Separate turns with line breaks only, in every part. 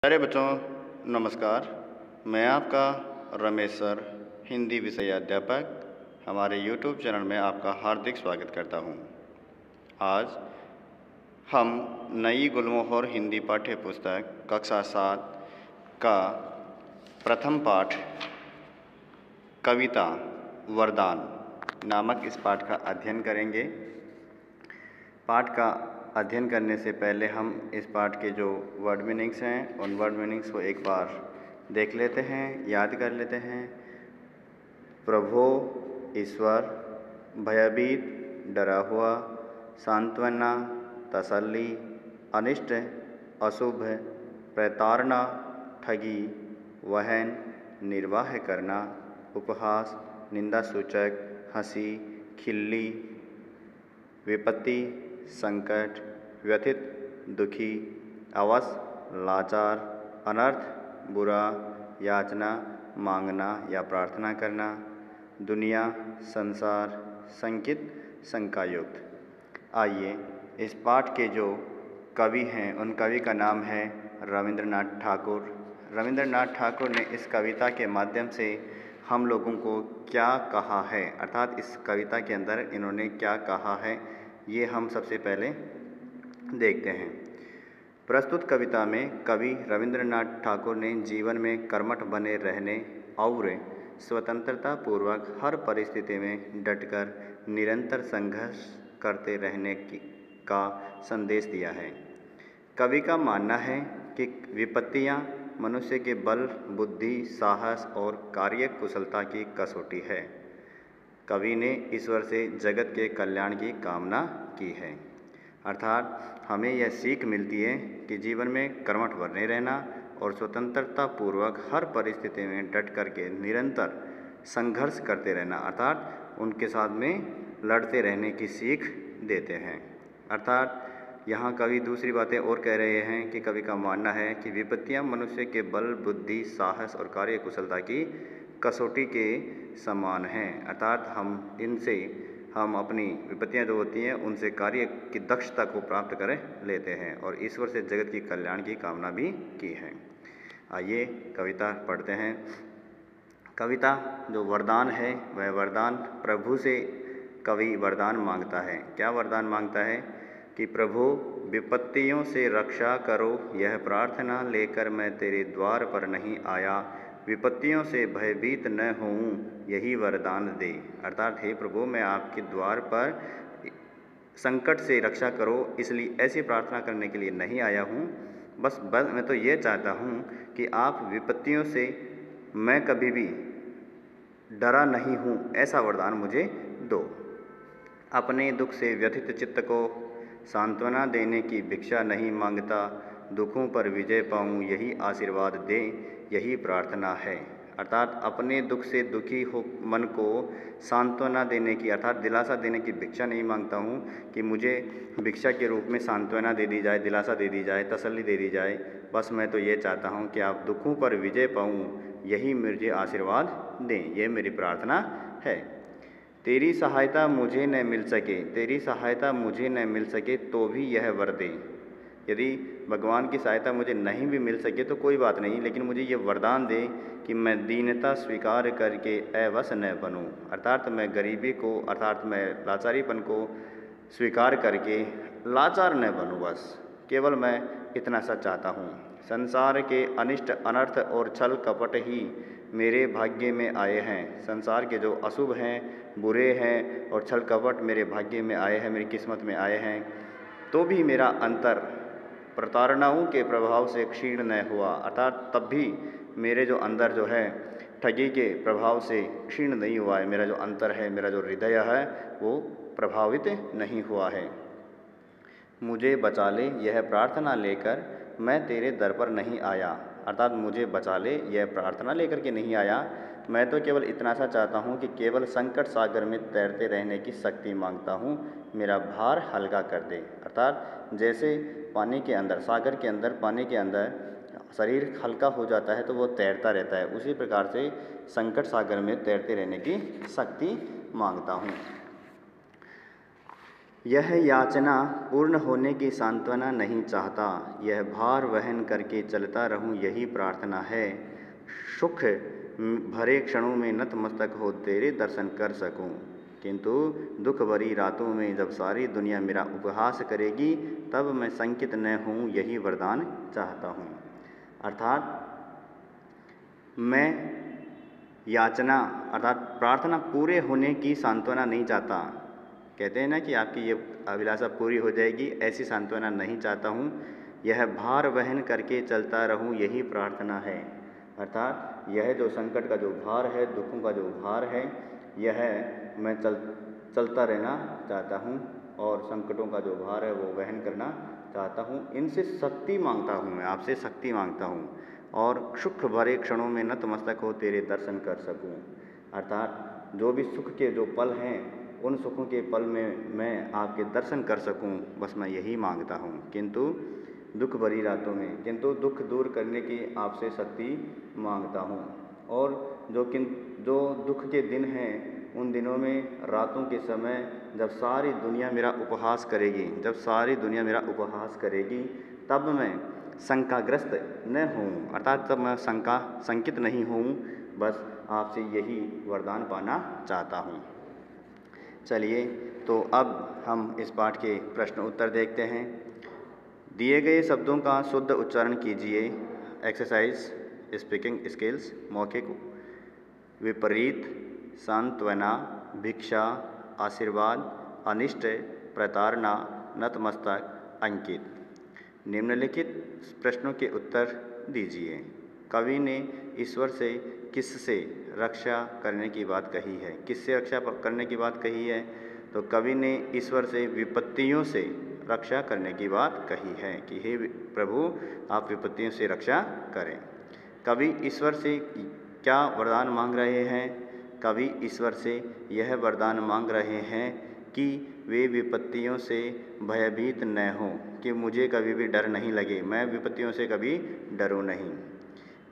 प्यारे बच्चों, नमस्कार। मैं आपका रमेश सर, हिंदी विषय अध्यापक, हमारे YouTube चैनल में आपका हार्दिक स्वागत करता हूं। आज हम नई गुलमोहर हिंदी पाठ्य पुस्तक कक्षा 7 का प्रथम पाठ कविता वरदान नामक इस पाठ का अध्ययन करेंगे। पाठ का अध्ययन करने से पहले हम इस पाठ के जो वर्ड मीनिंग्स हैं उन वर्ड मीनिंग्स को एक बार देख लेते हैं, याद कर लेते हैं। प्रभो ईश्वर, भयभीत डरा हुआ, सांत्वना तसल्ली, अनिष्ट अशुभ, प्रताड़ना ठगी, वहन निर्वाह करना, उपहास निंदा सूचक, हंसी खिल्ली, विपत्ति संकट, व्यथित दुखी, अवस लाचार, अनर्थ बुरा, याचना मांगना या प्रार्थना करना, दुनिया संसार, संकित शंकायुक्त। आइए इस पाठ के जो कवि हैं उन कवि का नाम है रविंद्रनाथ ठाकुर। रविंद्रनाथ ठाकुर ने इस कविता के माध्यम से हम लोगों को क्या कहा है, अर्थात इस कविता के अंदर इन्होंने क्या कहा है, ये हम सबसे पहले देखते हैं। प्रस्तुत कविता में कवि रविंद्रनाथ ठाकुर ने जीवन में कर्मठ बने रहने और स्वतंत्रता पूर्वक हर परिस्थिति में डटकर निरंतर संघर्ष करते रहने का संदेश दिया है। कवि का मानना है कि विपत्तियां मनुष्य के बल, बुद्धि, साहस और कार्य कुशलता की कसौटी है। कवि ने ईश्वर से जगत के कल्याण की कामना की है, अर्थात हमें यह सीख मिलती है कि जीवन में कर्मठ बने रहना और स्वतंत्रता पूर्वक हर परिस्थिति में डट करके निरंतर संघर्ष करते रहना, अर्थात उनके साथ में लड़ते रहने की सीख देते हैं। अर्थात यहाँ कवि दूसरी बातें और कह रहे हैं कि कवि का मानना है कि विपत्तियाँ मनुष्य के बल, बुद्धि, साहस और कार्य कुशलता की कसौटी के समान हैं, अर्थात हम अपनी विपत्तियाँ जो होती हैं उनसे कार्य की दक्षता को प्राप्त कर लेते हैं और ईश्वर से जगत की कल्याण की कामना भी की है। आइए कविता पढ़ते हैं। कविता जो वरदान है वह वरदान प्रभु से कवि वरदान मांगता है। क्या वरदान मांगता है कि प्रभु विपत्तियों से रक्षा करो, यह प्रार्थना लेकर मैं तेरे द्वार पर नहीं आया, विपत्तियों से भयभीत न होऊं, यही वरदान दे। अर्थात हे प्रभु, मैं आपके द्वार पर संकट से रक्षा करो इसलिए ऐसी प्रार्थना करने के लिए नहीं आया हूँ। बस मैं तो ये चाहता हूँ कि आप विपत्तियों से मैं कभी भी डरा नहीं हूँ, ऐसा वरदान मुझे दो। अपने दुख से व्यथित चित्त को सांत्वना देने की भिक्षा नहीं मांगता, दुखों पर विजय पाऊँ यही आशीर्वाद दे, यही प्रार्थना है। अर्थात अपने दुख से दुखी हो मन को सांत्वना देने की, अर्थात दिलासा देने की भिक्षा नहीं मांगता हूँ कि मुझे भिक्षा के रूप में सांत्वना दे दी जाए, दिलासा दे दी जाए, तसल्ली दे दी जाए। बस मैं तो ये चाहता हूँ कि आप दुखों पर विजय पाऊँ, यही मुझे आशीर्वाद दें, ये मेरी प्रार्थना है। तेरी सहायता मुझे न मिल सके, तेरी सहायता मुझे न मिल सके तो भी यह वर दे। यदि भगवान की सहायता मुझे नहीं भी मिल सके तो कोई बात नहीं, लेकिन मुझे ये वरदान दे कि मैं दीनता स्वीकार करके अवश न बनूं, अर्थात मैं गरीबी को, अर्थात मैं लाचारीपन को स्वीकार करके लाचार न बनूं। बस केवल मैं इतना सा चाहता हूँ। संसार के अनिष्ट, अनर्थ और छल कपट ही मेरे भाग्य में आए हैं। संसार के जो अशुभ हैं, बुरे हैं और छल कपट मेरे भाग्य में आए हैं, मेरी किस्मत में आए हैं, तो भी मेरा अंतर प्रताड़नाओं के प्रभाव से क्षीण न हुआ, अर्थात तब भी मेरे जो अंदर जो है ठगी के प्रभाव से क्षीण नहीं हुआ है। मेरा जो अंतर है, मेरा जो हृदय है वो प्रभावित नहीं हुआ है। मुझे बचा ले यह प्रार्थना लेकर मैं तेरे दर पर नहीं आया, अर्थात मुझे बचा ले यह प्रार्थना लेकर के नहीं आया, मैं तो केवल इतना सा चाहता हूँ कि केवल संकट सागर में तैरते रहने की शक्ति मांगता हूँ, मेरा भार हल्का कर दे। अर्थात जैसे पानी के अंदर, सागर के अंदर, पानी के अंदर शरीर हल्का हो जाता है तो वो तैरता रहता है, उसी प्रकार से संकट सागर में तैरते रहने की शक्ति मांगता हूँ। यह याचना पूर्ण होने की सांत्वना नहीं चाहता, यह भार वहन करके चलता रहूं यही प्रार्थना है। सुख भरे क्षणों में नतमस्तक हो तेरे दर्शन कर सकूं, किंतु दुख भरी रातों में जब सारी दुनिया मेरा उपहास करेगी तब मैं संकित न हूँ यही वरदान चाहता हूँ। अर्थात मैं याचना अर्थात प्रार्थना पूरे होने की सांत्वना नहीं चाहता। कहते हैं ना कि आपकी ये अभिलाषा पूरी हो जाएगी, ऐसी सांत्वना नहीं चाहता हूँ। यह भार वहन करके चलता रहूँ यही प्रार्थना है। अर्थात यह जो संकट का जो भार है, दुखों का जो भार है, यह मैं चलता रहना चाहता हूँ और संकटों का जो भार है वो वहन करना चाहता हूँ। इनसे शक्ति मांगता हूँ, मैं आपसे शक्ति मांगता हूँ और सुख भरे क्षणों में नतमस्तक हो तेरे दर्शन कर सकूं। अर्थात जो भी सुख के जो पल हैं, उन सुखों के पल में मैं आपके दर्शन कर सकूं, बस मैं यही मांगता हूं। किंतु दुख भरी रातों में, किंतु दुख दूर करने की आपसे शक्ति मांगता हूं। और जो दुख के दिन हैं, उन दिनों में रातों के समय जब सारी दुनिया मेरा उपहास करेगी, जब सारी दुनिया मेरा उपहास करेगी, तब मैं शंकाग्रस्त न हूँ। अर्थात जब मैं संकित नहीं हूँ, बस आपसे यही वरदान पाना चाहता हूँ। चलिए तो अब हम इस पाठ के प्रश्न उत्तर देखते हैं। दिए गए शब्दों का शुद्ध उच्चारण कीजिए। Exercise speaking skills. मौखिक विपरीत, सांत्वना, भिक्षा, आशीर्वाद, अनिष्ट, प्रताड़ना, नतमस्तक, अंकित। निम्नलिखित प्रश्नों के उत्तर दीजिए। कवि ने ईश्वर से किससे रक्षा करने की बात कही है? किससे रक्षा करने की बात कही है? तो कवि ने ईश्वर से विपत्तियों से रक्षा करने की बात कही है कि हे प्रभु, आप विपत्तियों से रक्षा करें। कवि ईश्वर से क्या वरदान मांग रहे हैं? कवि ईश्वर से यह वरदान मांग रहे हैं कि वे विपत्तियों से भयभीत न हों, कि मुझे कभी भी डर नहीं लगे, मैं विपत्तियों से कभी डरूं नहीं।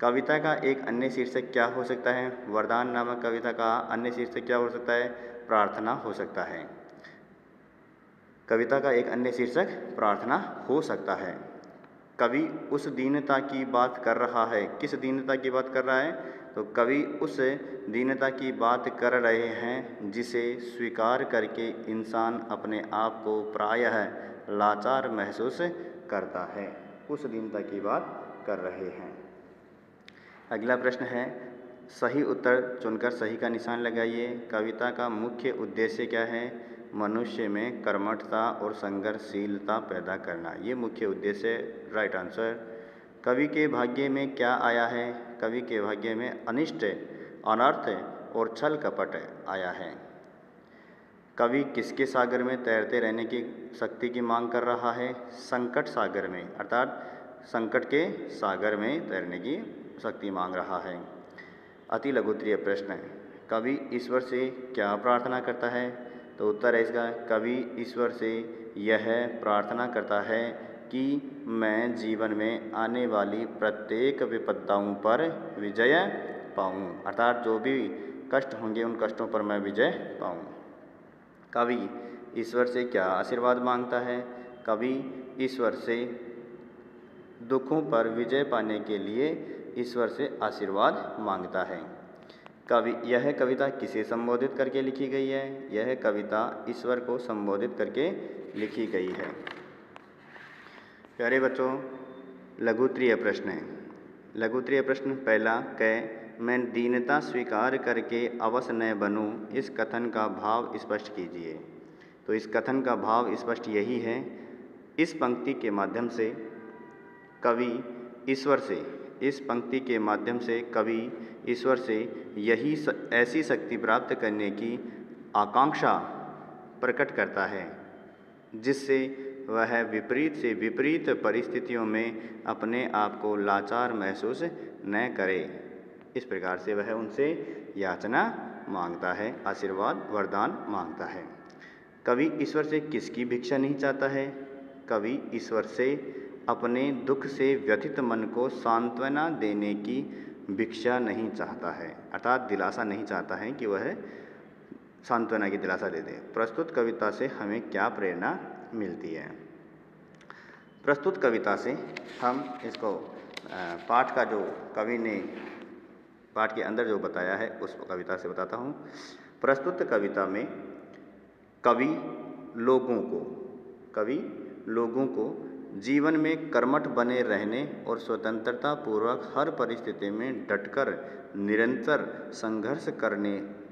कविता का एक अन्य शीर्षक क्या हो सकता है? वरदान नामक कविता का अन्य शीर्षक क्या हो सकता है? प्रार्थना हो सकता है। कविता का एक अन्य शीर्षक प्रार्थना हो सकता है। कवि उस दीनता की बात कर रहा है। किस दीनता की बात कर रहा है? तो कवि उस दीनता की बात कर रहे हैं जिसे स्वीकार करके इंसान अपने आप को प्रायः लाचार महसूस करता है। उस दीनता की बात कर रहे हैं। अगला प्रश्न है, सही उत्तर चुनकर सही का निशान लगाइए। कविता का मुख्य उद्देश्य क्या है? मनुष्य में कर्मठता और संघर्षशीलता पैदा करना, ये मुख्य उद्देश्य है। Right answer. कवि के भाग्य में क्या आया है? कवि के भाग्य में अनिष्ट, अनर्थ और छल कपट आया है। कवि किसके सागर में तैरते रहने की शक्ति की मांग कर रहा है? संकट सागर में, अर्थात संकट के सागर में तैरने की शक्ति मांग रहा है। अति लघुत्तरीय प्रश्न है, कवि ईश्वर से क्या प्रार्थना करता है? तो उत्तर है इसका, कवि ईश्वर से यह प्रार्थना करता है कि मैं जीवन में आने वाली प्रत्येक विपदाओं पर विजय पाऊँ, अर्थात जो भी कष्ट होंगे उन कष्टों पर मैं विजय पाऊँ। कवि ईश्वर से क्या आशीर्वाद मांगता है? कवि ईश्वर से दुखों पर विजय पाने के लिए ईश्वर से आशीर्वाद मांगता है। यह कविता किसे संबोधित करके लिखी गई है? यह कविता ईश्वर को संबोधित करके लिखी गई है। प्यारे बच्चों, लघुत्तरीय प्रश्न है। लघुत्तरीय प्रश्न पहला, मैं दीनता स्वीकार करके अवश्य न बनूं, इस कथन का भाव स्पष्ट कीजिए। तो इस कथन का भाव स्पष्ट यही है, इस पंक्ति के माध्यम से कवि ईश्वर से, इस पंक्ति के माध्यम से कवि ईश्वर से यही ऐसी शक्ति प्राप्त करने की आकांक्षा प्रकट करता है जिससे वह विपरीत से विपरीत परिस्थितियों में अपने आप को लाचार महसूस न करे। इस प्रकार से वह उनसे याचना मांगता है, आशीर्वाद वरदान मांगता है। कवि ईश्वर से किसकी भिक्षा नहीं चाहता है? कवि ईश्वर से अपने दुख से व्यथित मन को सांत्वना देने की भिक्षा नहीं चाहता है, अर्थात दिलासा नहीं चाहता है कि वह सांत्वना की दिलासा देते हैं। प्रस्तुत कविता से हमें क्या प्रेरणा मिलती है? प्रस्तुत कविता से हम इसको पाठ का जो कवि ने पाठ के अंदर जो बताया है उस कविता से बताता हूँ। प्रस्तुत कविता में कवि लोगों को जीवन में कर्मठ बने रहने और स्वतंत्रता पूर्वक हर परिस्थिति में डटकर निरंतर संघर्ष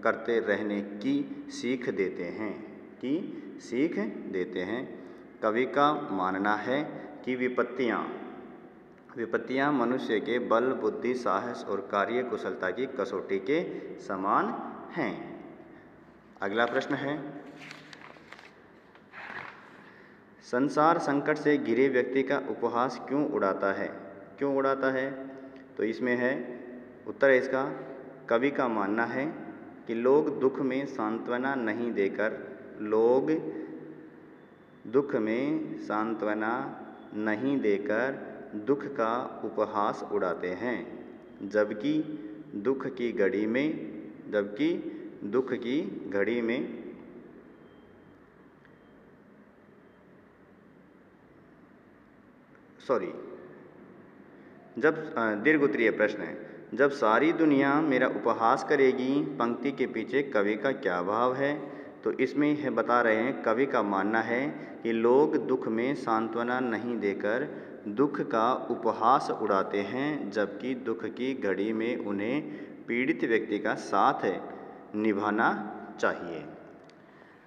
करते रहने की सीख देते हैं। कवि का मानना है कि विपत्तियां मनुष्य के बल, बुद्धि, साहस और कार्य कुशलता की कसौटी के समान हैं। अगला प्रश्न है, संसार संकट से घिरे व्यक्ति का उपहास क्यों उड़ाता है? तो इसमें है उत्तर है इसका, कवि का मानना है कि लोग दुख में सांत्वना नहीं देकर दुख का उपहास उड़ाते हैं, जबकि दुख की घड़ी में दीर्घ उत्तरीय प्रश्न है, जब सारी दुनिया मेरा उपहास करेगी, पंक्ति के पीछे कवि का क्या भाव है? तो इसमें है बता रहे हैं, कवि का मानना है कि लोग दुख में सांत्वना नहीं देकर दुख का उपहास उड़ाते हैं, जबकि दुख की घड़ी में उन्हें पीड़ित व्यक्ति का साथ निभाना चाहिए।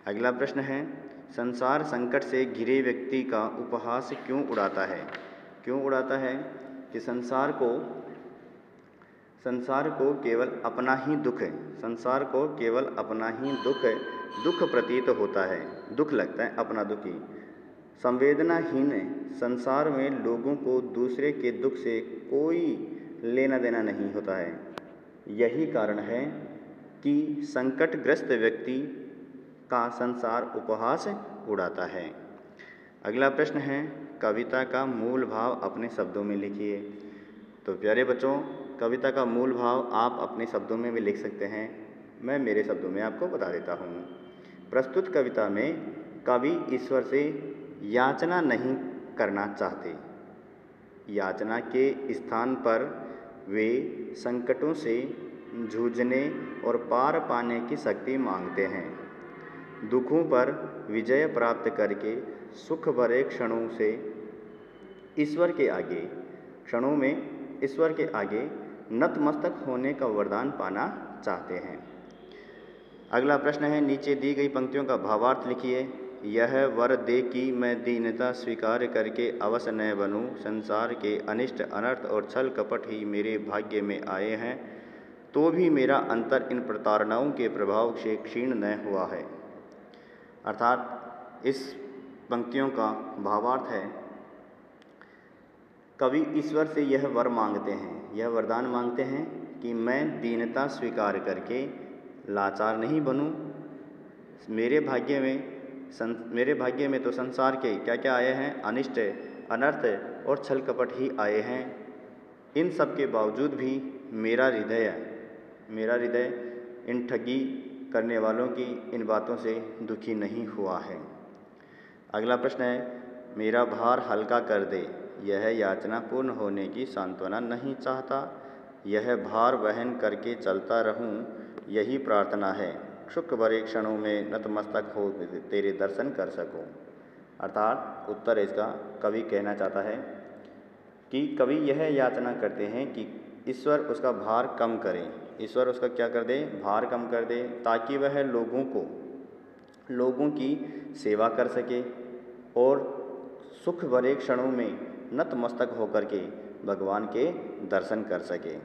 अगला प्रश्न है, संसार संकट से घिरे व्यक्ति का उपहास क्यों उड़ाता है? कि संसार को केवल अपना ही दुख प्रतीत होता है, दुख लगता है, अपना दुख ही। संवेदनाहीन संसार में लोगों को दूसरे के दुख से कोई लेना देना नहीं होता है। यही कारण है कि संकटग्रस्त व्यक्ति का संसार उपहास उड़ाता है। अगला प्रश्न है, कविता का मूल भाव अपने शब्दों में लिखिए। तो प्यारे बच्चों, कविता का मूल भाव आप अपने शब्दों में भी लिख सकते हैं, मैं मेरे शब्दों में आपको बता देता हूँ। प्रस्तुत कविता में कवि ईश्वर से याचना नहीं करना चाहते। याचना के स्थान पर वे संकटों से जूझने और पार पाने की शक्ति मांगते हैं। दुखों पर विजय प्राप्त करके सुख भरे क्षणों में ईश्वर के आगे नतमस्तक होने का वरदान पाना चाहते हैं। अगला प्रश्न है, नीचे दी गई पंक्तियों का भावार्थ लिखिए। यह वर दे कि मैं दीनता स्वीकार करके अवश्य न बनूं, संसार के अनिष्ट अनर्थ और छल कपट ही मेरे भाग्य में आए हैं, तो भी मेरा अंतर इन प्रताड़नाओं के प्रभाव से क्षीण न हुआ है। अर्थात इस पंक्तियों का भावार्थ है, कवि ईश्वर से यह वर मांगते हैं, यह वरदान मांगते हैं कि मैं दीनता स्वीकार करके लाचार नहीं बनूं। मेरे भाग्य में तो संसार के क्या क्या आए हैं, अनिष्ट अनर्थ और छल कपट ही आए हैं। इन सब के बावजूद भी मेरा हृदय इन ठगी करने वालों की इन बातों से दुखी नहीं हुआ है। अगला प्रश्न है, मेरा भार हल्का कर दे, यह याचना पूर्ण होने की सांत्वना नहीं चाहता। यह भार वहन करके चलता रहूं, यही प्रार्थना है। सुख भरे क्षणों में नतमस्तक हो तेरे दर्शन कर सकूं। अर्थात उत्तर इसका, कवि कहना चाहता है कि कवि यह याचना करते हैं कि ईश्वर उसका भार कम करे, ईश्वर उसका क्या कर दे, भार कम कर दे, ताकि वह लोगों की सेवा कर सके और सुख भरे क्षणों में नतमस्तक होकर के भगवान के दर्शन कर सके।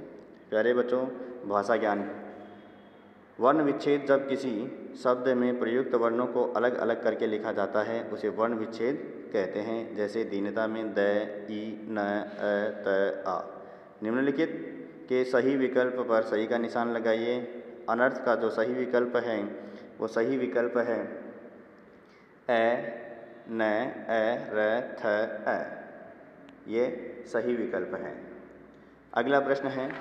प्यारे बच्चों, भाषा ज्ञान, वर्ण विच्छेद जब किसी शब्द में प्रयुक्त वर्णों को अलग अलग करके लिखा जाता है उसे वर्ण विच्छेद कहते हैं। जैसे दीनता में द, ई, न, अ, त, आ। निम्नलिखित के सही विकल्प पर सही का निशान लगाइए। अनर्थ का जो सही विकल्प है वो सही विकल्प है ए, न, ए, र, थ, अ। ये सही विकल्प है। अगला प्रश्न है,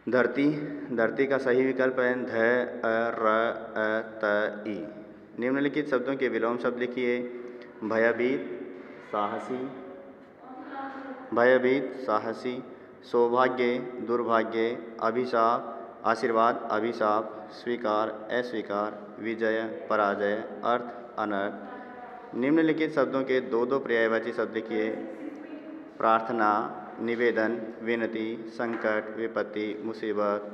धरती, धरती का सही विकल्प है ध र त ई। निम्नलिखित शब्दों के विलोम शब्द लिखिए। भयभीत, साहसी, भयभीत, साहसी, सौभाग्य, दुर्भाग्य, अभिशाप, आशीर्वाद, अभिशाप, स्वीकार, अस्वीकार, विजय, पराजय, अर्थ, अनर्थ। निम्नलिखित शब्दों के दो दो पर्यायवाची शब्द लिखिए। प्रार्थना, निवेदन, विनती, संकट, विपत्ति, मुसीबत,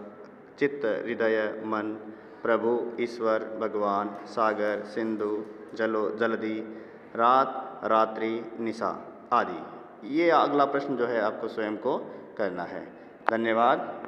चित्त, हृदय, मन, प्रभु, ईश्वर, भगवान, सागर, सिंधु, जलधि, रात, रात्रि, निशा आदि। ये अगला प्रश्न जो है आपको स्वयं को करना है। धन्यवाद।